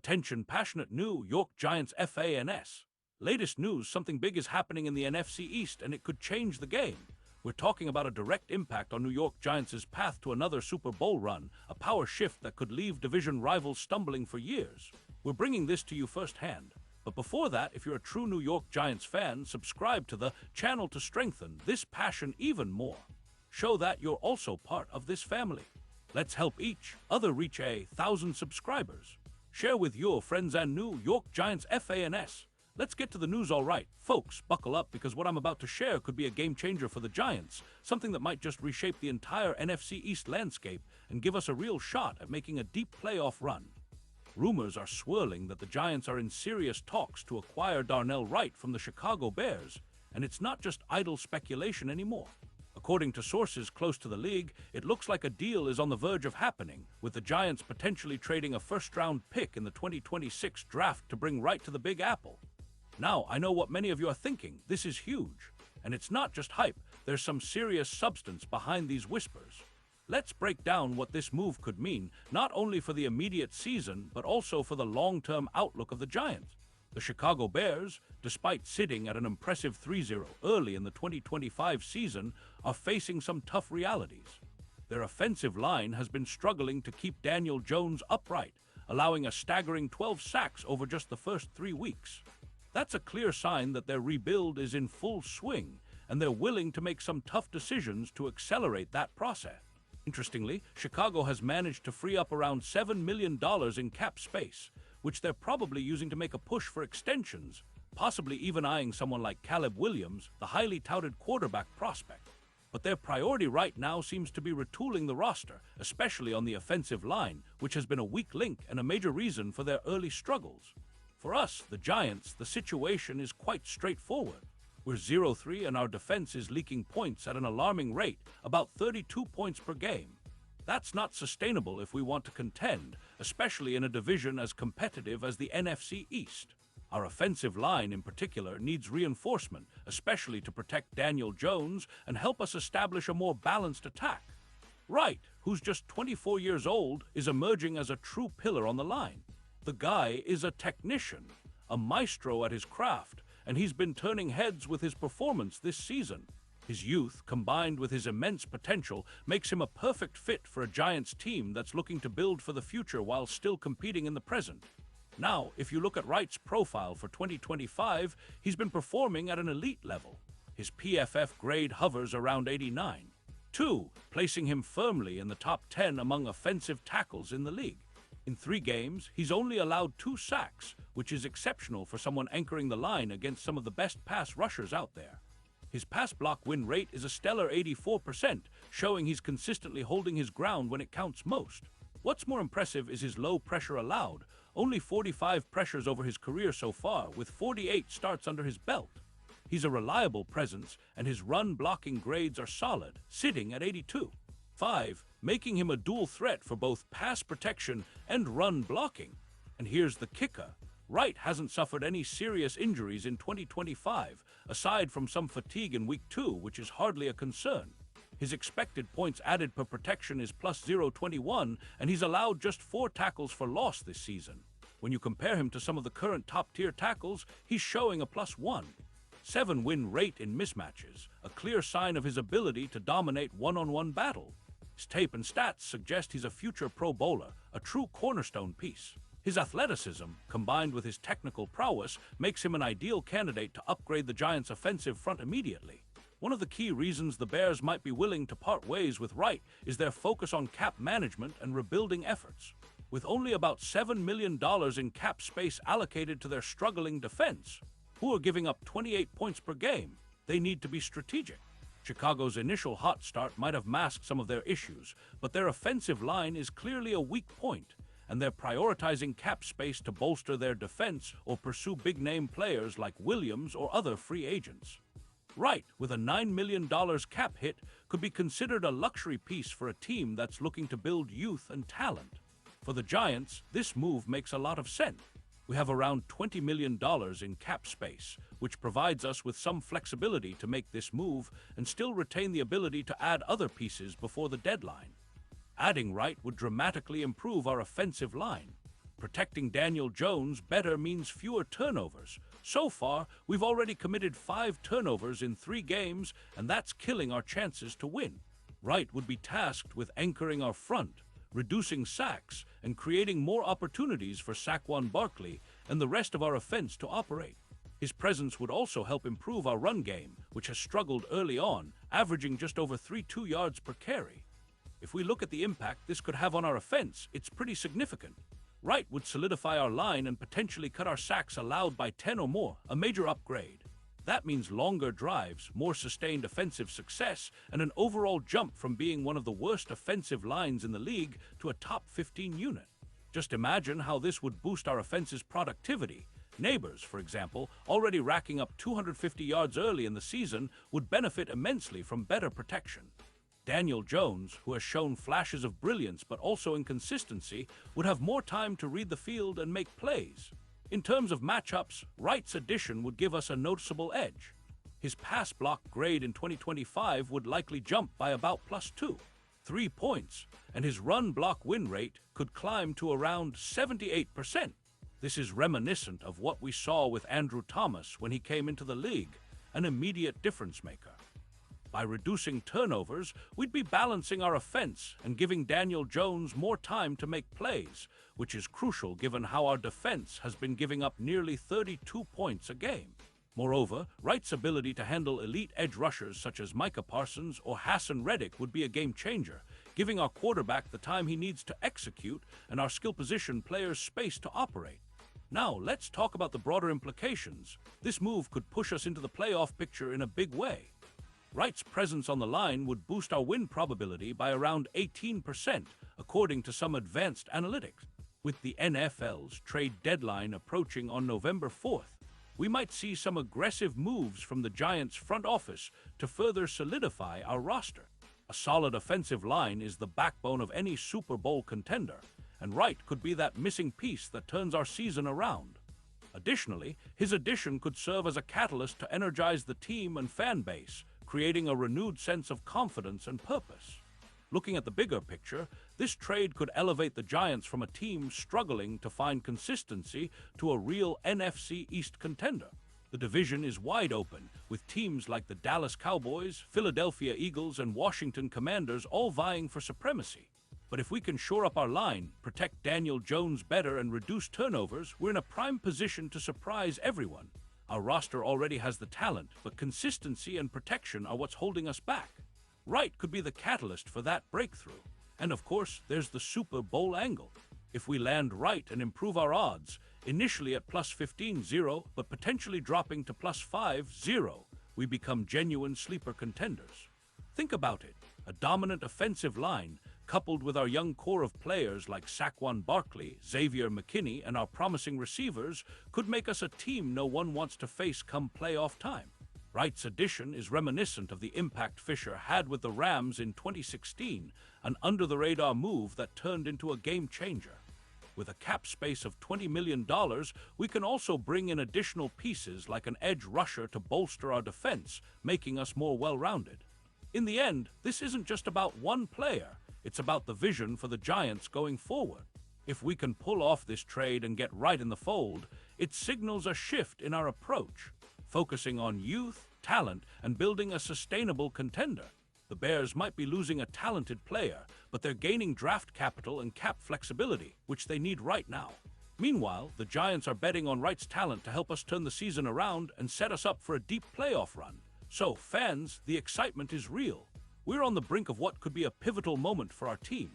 Attention, passionate New York Giants fans. Latest news, something big is happening in the NFC East, and it could change the game. We're talking about a direct impact on New York Giants' path to another Super Bowl run, a power shift that could leave division rivals stumbling for years. We're bringing this to you firsthand. But before that, if you're a true New York Giants fan, subscribe to the channel to strengthen this passion even more. Show that you're also part of this family. Let's help each other reach 1,000 subscribers. Share with your friends and New York Giants fans. Let's get to the news, all right. Folks, buckle up because what I'm about to share could be a game changer for the Giants, something that might just reshape the entire NFC East landscape and give us a real shot at making a deep playoff run. Rumors are swirling that the Giants are in serious talks to acquire Darnell Wright from the Chicago Bears, and it's not just idle speculation anymore. According to sources close to the league, it looks like a deal is on the verge of happening, with the Giants potentially trading a first-round pick in the 2026 draft to bring Wright to the Big Apple. Now, I know what many of you are thinking. This is huge. And it's not just hype. There's some serious substance behind these whispers. Let's break down what this move could mean, not only for the immediate season, but also for the long-term outlook of the Giants. The Chicago Bears, despite sitting at an impressive 3-0 early in the 2025 season, are facing some tough realities. Their offensive line has been struggling to keep Daniel Jones upright, allowing a staggering 12 sacks over just the first 3 weeks. That's a clear sign that their rebuild is in full swing, and they're willing to make some tough decisions to accelerate that process. Interestingly, Chicago has managed to free up around $7 million in cap space, which they're probably using to make a push for extensions, possibly even eyeing someone like Caleb Williams, the highly touted quarterback prospect. But their priority right now seems to be retooling the roster, especially on the offensive line, which has been a weak link and a major reason for their early struggles. For us, the Giants, the situation is quite straightforward. We're 0-3 and our defense is leaking points at an alarming rate, about 32 points per game. That's not sustainable if we want to contend, especially in a division as competitive as the NFC East. Our offensive line in particular needs reinforcement, especially to protect Daniel Jones and help us establish a more balanced attack. Wright, who's just 24 years old, is emerging as a true pillar on the line. The guy is a technician, a maestro at his craft, and he's been turning heads with his performance this season. His youth, combined with his immense potential, makes him a perfect fit for a Giants team that's looking to build for the future while still competing in the present. Now, if you look at Wright's profile for 2025, he's been performing at an elite level. His PFF grade hovers around 89, placing him firmly in the top 10 among offensive tackles in the league. In 3 games, he's only allowed 2 sacks, which is exceptional for someone anchoring the line against some of the best pass rushers out there. His pass block win rate is a stellar 84%, showing he's consistently holding his ground when it counts most. What's more impressive is his low pressure allowed, only 45 pressures over his career so far, with 48 starts under his belt. He's a reliable presence, and his run blocking grades are solid, sitting at 82.5, making him a dual threat for both pass protection and run blocking. And here's the kicker. Wright hasn't suffered any serious injuries in 2025, aside from some fatigue in Week 2, which is hardly a concern. His expected points added per protection is plus 0.21, and he's allowed just 4 tackles for loss this season. When you compare him to some of the current top-tier tackles, he's showing a plus 1.7 win rate in mismatches, a clear sign of his ability to dominate one-on-one battle. His tape and stats suggest he's a future Pro Bowler, a true cornerstone piece. His athleticism, combined with his technical prowess, makes him an ideal candidate to upgrade the Giants' offensive front immediately. One of the key reasons the Bears might be willing to part ways with Wright is their focus on cap management and rebuilding efforts. With only about $7 million in cap space allocated to their struggling defense, who are giving up 28 points per game, they need to be strategic. Chicago's initial hot start might have masked some of their issues, but their offensive line is clearly a weak point, and they're prioritizing cap space to bolster their defense or pursue big-name players like Williams or other free agents. Wright, with a $9 million cap hit, could be considered a luxury piece for a team that's looking to build youth and talent. For the Giants, this move makes a lot of sense. We have around $20 million in cap space, which provides us with some flexibility to make this move and still retain the ability to add other pieces before the deadline. Adding Wright would dramatically improve our offensive line. Protecting Daniel Jones better means fewer turnovers. So far, we've already committed 5 turnovers in 3 games, and that's killing our chances to win. Wright would be tasked with anchoring our front, reducing sacks, and creating more opportunities for Saquon Barkley and the rest of our offense to operate. His presence would also help improve our run game, which has struggled early on, averaging just over 3.2 yards per carry. If we look at the impact this could have on our offense, it's pretty significant. Wright would solidify our line and potentially cut our sacks allowed by 10 or more, a major upgrade. That means longer drives, more sustained offensive success, and an overall jump from being one of the worst offensive lines in the league to a top 15 unit. Just imagine how this would boost our offense's productivity. Neighbors, for example, already racking up 250 yards early in the season, would benefit immensely from better protection. Daniel Jones, who has shown flashes of brilliance but also inconsistency, would have more time to read the field and make plays. In terms of matchups, Wright's addition would give us a noticeable edge. His pass block grade in 2025 would likely jump by about +2, 3 points, and his run block win rate could climb to around 78%. This is reminiscent of what we saw with Andrew Thomas when he came into the league, an immediate difference maker. By reducing turnovers, we'd be balancing our offense and giving Daniel Jones more time to make plays, which is crucial given how our defense has been giving up nearly 32 points a game. Moreover, Wright's ability to handle elite edge rushers such as Micah Parsons or Hassan Reddick would be a game changer, giving our quarterback the time he needs to execute and our skill position players space to operate. Now, let's talk about the broader implications. This move could push us into the playoff picture in a big way. Wright's presence on the line would boost our win probability by around 18%, according to some advanced analytics. With the NFL's trade deadline approaching on November 4th, we might see some aggressive moves from the Giants' front office to further solidify our roster. A solid offensive line is the backbone of any Super Bowl contender, and Wright could be that missing piece that turns our season around. Additionally, his addition could serve as a catalyst to energize the team and fan base, creating a renewed sense of confidence and purpose. Looking at the bigger picture, this trade could elevate the Giants from a team struggling to find consistency to a real NFC East contender. The division is wide open, with teams like the Dallas Cowboys, Philadelphia Eagles, and Washington Commanders all vying for supremacy. But if we can shore up our line, protect Daniel Jones better, and reduce turnovers, we're in a prime position to surprise everyone. Our roster already has the talent, but consistency and protection are what's holding us back. Wright could be the catalyst for that breakthrough. And of course, there's the Super Bowl angle. If we land right and improve our odds, initially at +15-0, but potentially dropping to +5-0, we become genuine sleeper contenders. Think about it. A dominant offensive line, coupled with our young core of players like Saquon Barkley, Xavier McKinney, and our promising receivers, could make us a team no one wants to face come playoff time. Wright's addition is reminiscent of the impact Fisher had with the Rams in 2016, an under-the-radar move that turned into a game-changer. With a cap space of $20 million, we can also bring in additional pieces like an edge rusher to bolster our defense, making us more well-rounded. In the end, this isn't just about one player. It's about the vision for the Giants going forward. If we can pull off this trade and get Wright in the fold, it signals a shift in our approach, focusing on youth, talent, and building a sustainable contender. The Bears might be losing a talented player, but they're gaining draft capital and cap flexibility, which they need right now. Meanwhile, the Giants are betting on Wright's talent to help us turn the season around and set us up for a deep playoff run. So, fans, the excitement is real. We're on the brink of what could be a pivotal moment for our team.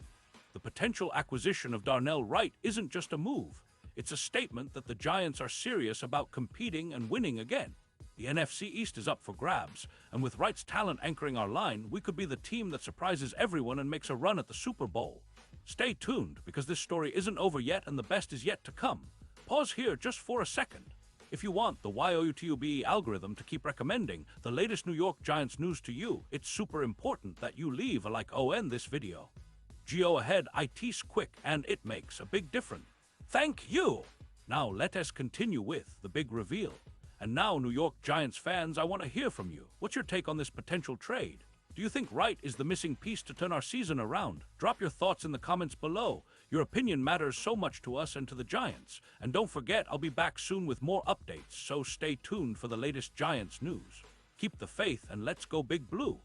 The potential acquisition of Darnell Wright isn't just a move. It's a statement that the Giants are serious about competing and winning again. The NFC East is up for grabs, and with Wright's talent anchoring our line, we could be the team that surprises everyone and makes a run at the Super Bowl. Stay tuned, because this story isn't over yet and the best is yet to come. Pause here just for a second. If you want the YOUTUBE algorithm to keep recommending the latest New York Giants news to you, it's super important that you leave a like on this video. Go ahead, it's quick and it makes a big difference. Thank you! Now let us continue with the big reveal. And now, New York Giants fans, I want to hear from you. What's your take on this potential trade? Do you think Wright is the missing piece to turn our season around? Drop your thoughts in the comments below. Your opinion matters so much to us and to the Giants. And don't forget, I'll be back soon with more updates, so stay tuned for the latest Giants news. Keep the faith and let's go Big Blue.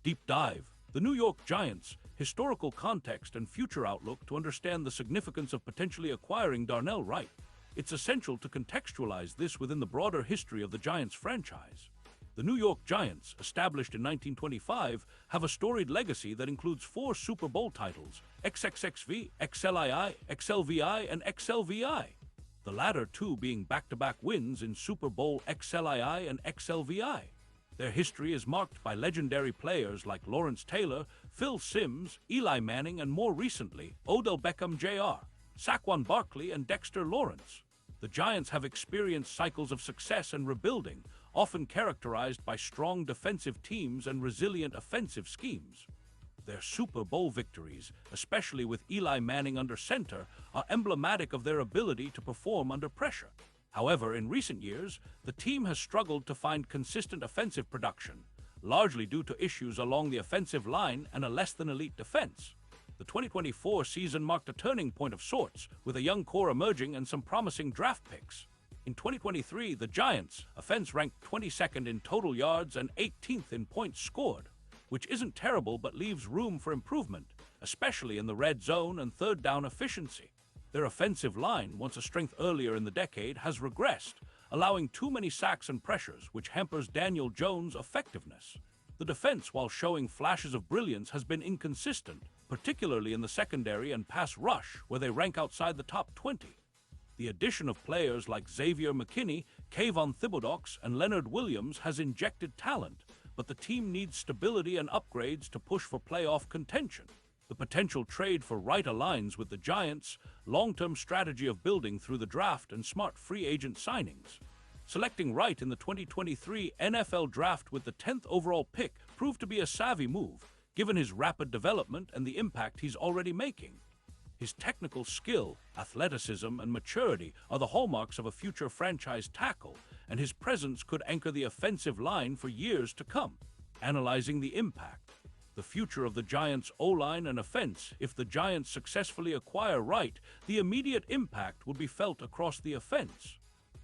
Deep Dive. The New York Giants, historical context and future outlook to understand the significance of potentially acquiring Darnell Wright. It's essential to contextualize this within the broader history of the Giants franchise. The New York Giants, established in 1925, have a storied legacy that includes 4 Super Bowl titles: XXXV, XLII, XLVI, and XLVI. The latter 2 being back-to-back wins in Super Bowl XLII and XLVI. Their history is marked by legendary players like Lawrence Taylor, Phil Simms, Eli Manning, and more recently, Odell Beckham Jr., Saquon Barkley, and Dexter Lawrence. The Giants have experienced cycles of success and rebuilding, often characterized by strong defensive teams and resilient offensive schemes. Their Super Bowl victories, especially with Eli Manning under center, are emblematic of their ability to perform under pressure. However, in recent years, the team has struggled to find consistent offensive production, largely due to issues along the offensive line and a less-than-elite defense. The 2024 season marked a turning point of sorts, with a young core emerging and some promising draft picks. In 2023, the Giants' offense ranked 22nd in total yards and 18th in points scored, which isn't terrible but leaves room for improvement, especially in the red zone and third down efficiency. Their offensive line, once a strength earlier in the decade, has regressed, allowing too many sacks and pressures, which hampers Daniel Jones' effectiveness. The defense, while showing flashes of brilliance, has been inconsistent, particularly in the secondary and pass rush, where they rank outside the top 20. The addition of players like Xavier McKinney, Kayvon Thibodeaux, and Leonard Williams has injected talent, but the team needs stability and upgrades to push for playoff contention. The potential trade for Wright aligns with the Giants' long-term strategy of building through the draft and smart free agent signings. Selecting Wright in the 2023 NFL Draft with the 10th overall pick proved to be a savvy move, given his rapid development and the impact he's already making. His technical skill, athleticism, and maturity are the hallmarks of a future franchise tackle, and his presence could anchor the offensive line for years to come. Analyzing the impact. The future of the Giants' O-line and offense. If the Giants successfully acquire Wright, the immediate impact would be felt across the offense.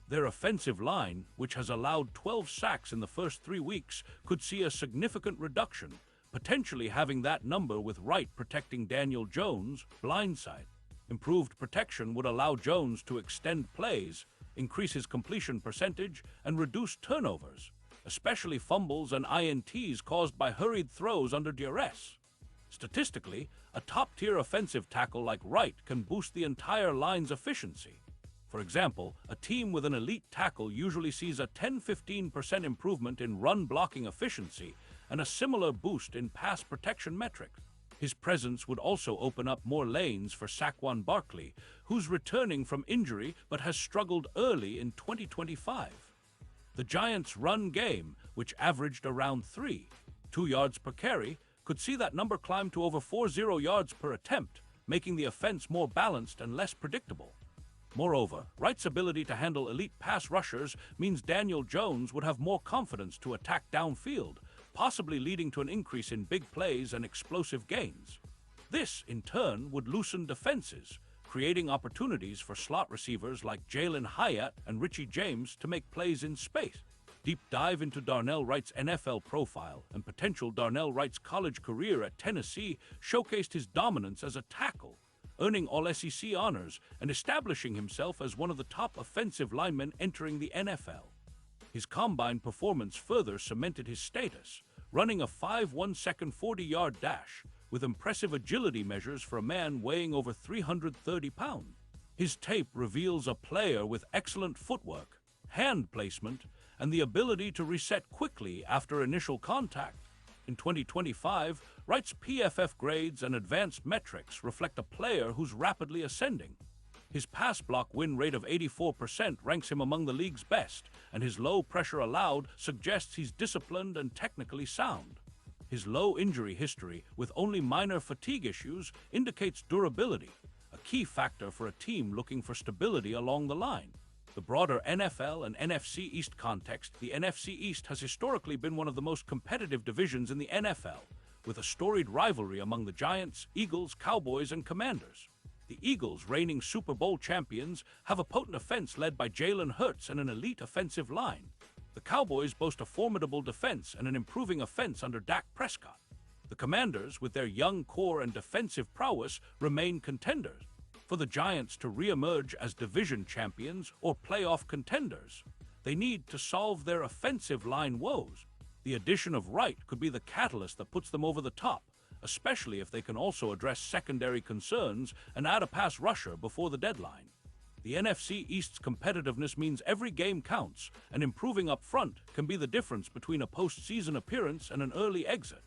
Their offensive line, which has allowed 12 sacks in the first 3 weeks, could see a significant reduction, potentially having that number with Wright protecting Daniel Jones' blindside. Improved protection would allow Jones to extend plays, increase his completion percentage, and reduce turnovers, especially fumbles and INTs caused by hurried throws under duress. Statistically, a top-tier offensive tackle like Wright can boost the entire line's efficiency. For example, a team with an elite tackle usually sees a 10–15% improvement in run-blocking efficiency and a similar boost in pass protection metrics. His presence would also open up more lanes for Saquon Barkley, who's returning from injury but has struggled early in 2025. The Giants' run game, which averaged around 3.2 yards per carry, could see that number climb to over 4.0 yards per attempt, making the offense more balanced and less predictable. Moreover, Wright's ability to handle elite pass rushers means Daniel Jones would have more confidence to attack downfield, possibly leading to an increase in big plays and explosive gains. This, in turn, would loosen defenses, creating opportunities for slot receivers like Jalen Hyatt and Richie James to make plays in space. Deep dive into Darnell Wright's NFL profile and potential. Darnell Wright's college career at Tennessee showcased his dominance as a tackle, earning All-SEC honors and establishing himself as one of the top offensive linemen entering the NFL. His combine performance further cemented his status, running a 5.1-second 40-yard dash with impressive agility measures for a man weighing over 330 pounds. His tape reveals a player with excellent footwork, hand placement, and the ability to reset quickly after initial contact. In 2025, Wright's PFF grades and advanced metrics reflect a player who's rapidly ascending. His pass block win rate of 84% ranks him among the league's best, and his low pressure allowed suggests he's disciplined and technically sound. His low injury history, with only minor fatigue issues, indicates durability, a key factor for a team looking for stability along the line. The broader NFL and NFC East context. The NFC East has historically been one of the most competitive divisions in the NFL, with a storied rivalry among the Giants, Eagles, Cowboys, and Commanders. The Eagles, reigning Super Bowl champions, have a potent offense led by Jalen Hurts and an elite offensive line. The Cowboys boast a formidable defense and an improving offense under Dak Prescott. The Commanders, with their young core and defensive prowess, remain contenders. For the Giants to re-emerge as division champions or playoff contenders, they need to solve their offensive line woes. The addition of Wright could be the catalyst that puts them over the top, especially if they can also address secondary concerns and add a pass rusher before the deadline. The NFC East's competitiveness means every game counts, and improving up front can be the difference between a postseason appearance and an early exit.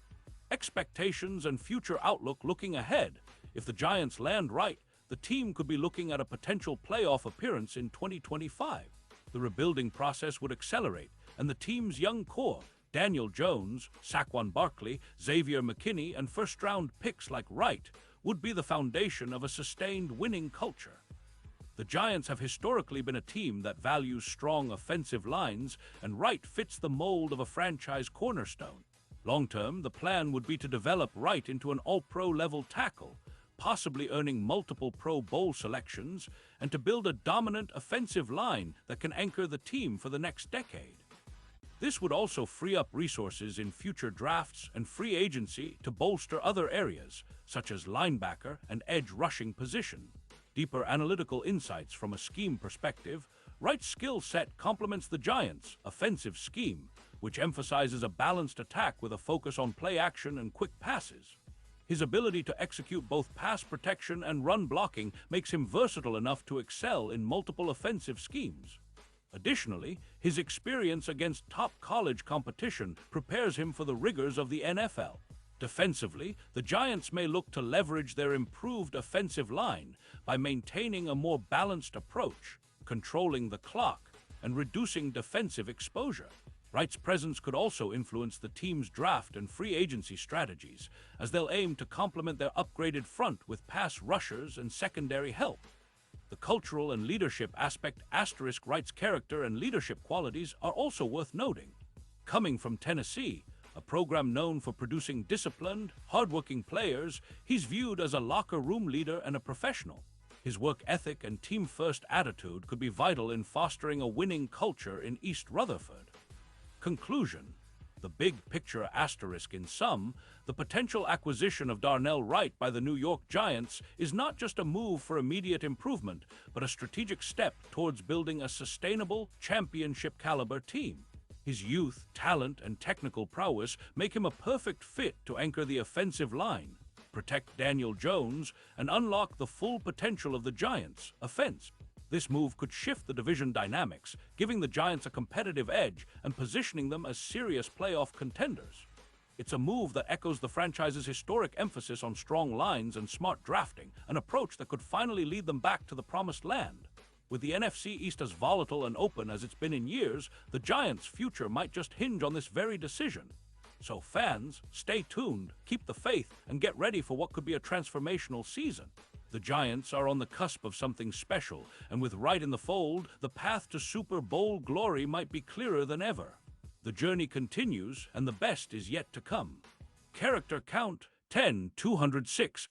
Expectations and future outlook looking ahead. If the Giants land right, the team could be looking at a potential playoff appearance in 2025. The rebuilding process would accelerate, and the team's young core, Daniel Jones, Saquon Barkley, Xavier McKinney, and first-round picks like Wright, would be the foundation of a sustained winning culture. The Giants have historically been a team that values strong offensive lines, and Wright fits the mold of a franchise cornerstone. Long-term, the plan would be to develop Wright into an all-pro level tackle, possibly earning multiple Pro Bowl selections, and to build a dominant offensive line that can anchor the team for the next decade. This would also free up resources in future drafts and free agency to bolster other areas, such as linebacker and edge rushing position. Deeper analytical insights from a scheme perspective, Wright's skill set complements the Giants' offensive scheme, which emphasizes a balanced attack with a focus on play action and quick passes. His ability to execute both pass protection and run blocking makes him versatile enough to excel in multiple offensive schemes. Additionally, his experience against top college competition prepares him for the rigors of the NFL. Defensively, the Giants may look to leverage their improved offensive line by maintaining a more balanced approach, controlling the clock, and reducing defensive exposure. Wright's presence could also influence the team's draft and free agency strategies, as they'll aim to complement their upgraded front with pass rushers and secondary help. The cultural and leadership aspect * Wright's character and leadership qualities are also worth noting. Coming from Tennessee, a program known for producing disciplined, hardworking players, he's viewed as a locker room leader and a professional. His work ethic and team-first attitude could be vital in fostering a winning culture in East Rutherford. Conclusion. The big picture * in sum, the potential acquisition of Darnell Wright by the New York Giants is not just a move for immediate improvement, but a strategic step towards building a sustainable, championship-caliber team. His youth, talent, and technical prowess make him a perfect fit to anchor the offensive line, protect Daniel Jones, and unlock the full potential of the Giants' offense. This move could shift the division dynamics, giving the Giants a competitive edge and positioning them as serious playoff contenders. It's a move that echoes the franchise's historic emphasis on strong lines and smart drafting, an approach that could finally lead them back to the promised land. With the NFC East as volatile and open as it's been in years, the Giants' future might just hinge on this very decision. So fans, stay tuned, keep the faith, and get ready for what could be a transformational season. The Giants are on the cusp of something special, and with Wright in the fold, the path to Super Bowl glory might be clearer than ever. The journey continues, and the best is yet to come. Character count 10,206.